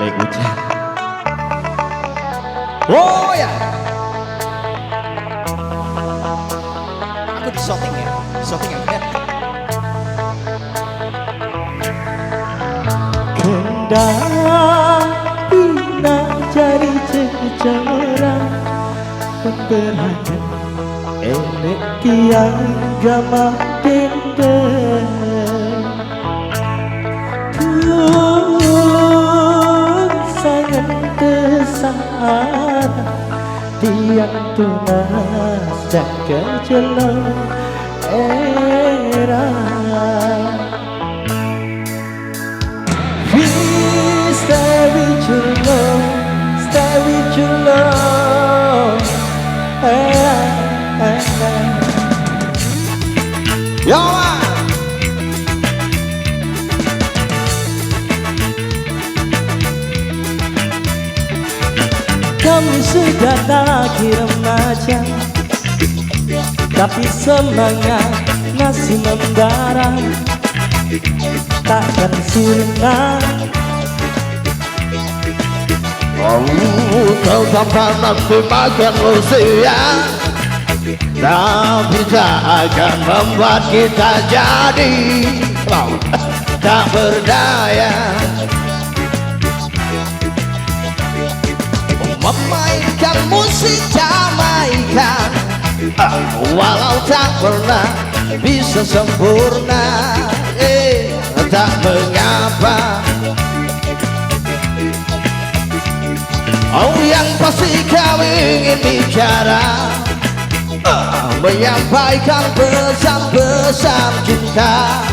milik hujan. Oh ya, aku di shooting ya, Kendati nak jadi seseorang pemberhati elek kian gama dende sangat desaan tiang tunas jaga jelang era. Stay with your love, stay with your love. yo man. Kami sudah tak lagi remaja, tapi semangat masih membara, takkan sirna. Kau tanpa nanti makan usia, tapi tak akan membuat kita jadi tak berdaya. Memainkan musik Jamaika, walau tak pernah bisa sempurna, tak mengapa. Oh yang pasti kami ingin bicara, menyampaikan pesan-pesan cinta,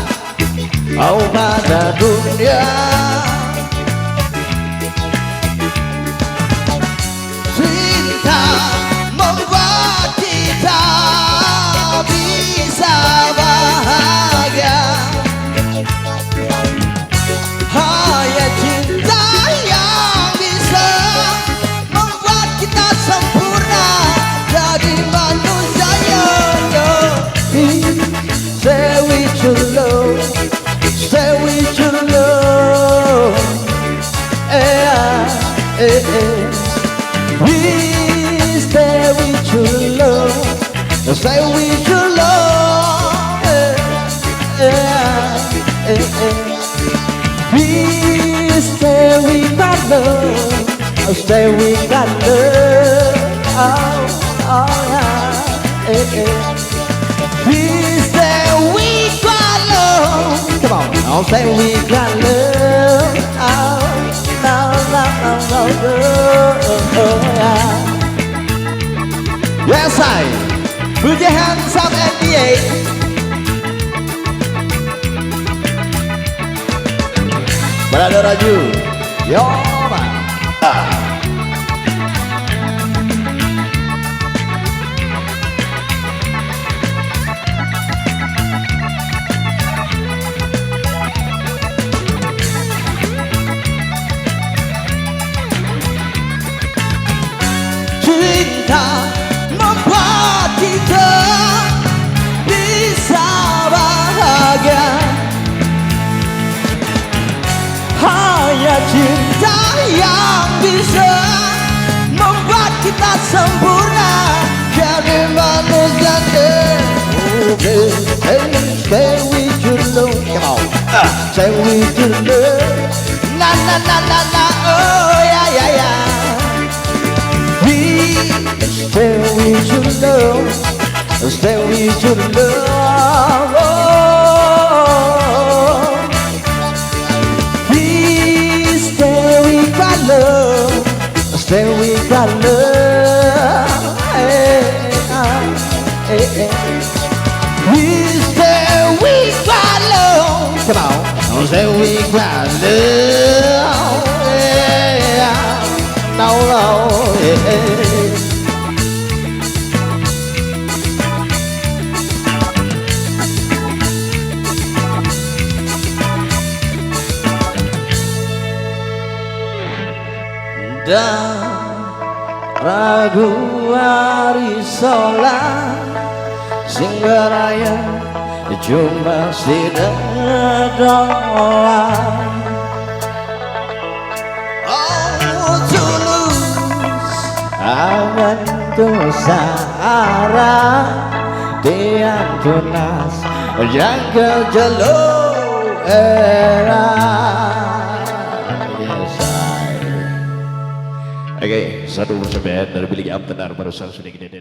oh pada dunia. Cinta membuat kita bisa bahagia, hanya cinta yang bisa membuat kita sempurna jadi manusia. Stay with your love, stay with your love. We stay with your love, stay with your love. We stay with our love, stay with our love. We stay with our love. Come on, I'll stay with our love. Yes, I. Put your hands up at the eight. Brother Raju, yo man. Cinta membuat kita bisa bahagia, hanya cinta yang bisa membuat kita sempurna jadi manusia. Stay with your love, come on, stay with your love, na na na na na, oh yeah yeah yeah. Stay with your love, stay with your love. Oh, please stay with our love, stay with our love. Please stay with our love. Come on, stay with our love. No, no, Ragu Arisola Singgaraya cuma sidak doa. Santo Sahara Dian tunas yang kejeluh era. Yes, I. Oke, satu persembahan dari Billy Am Tenar barusan sudah gede.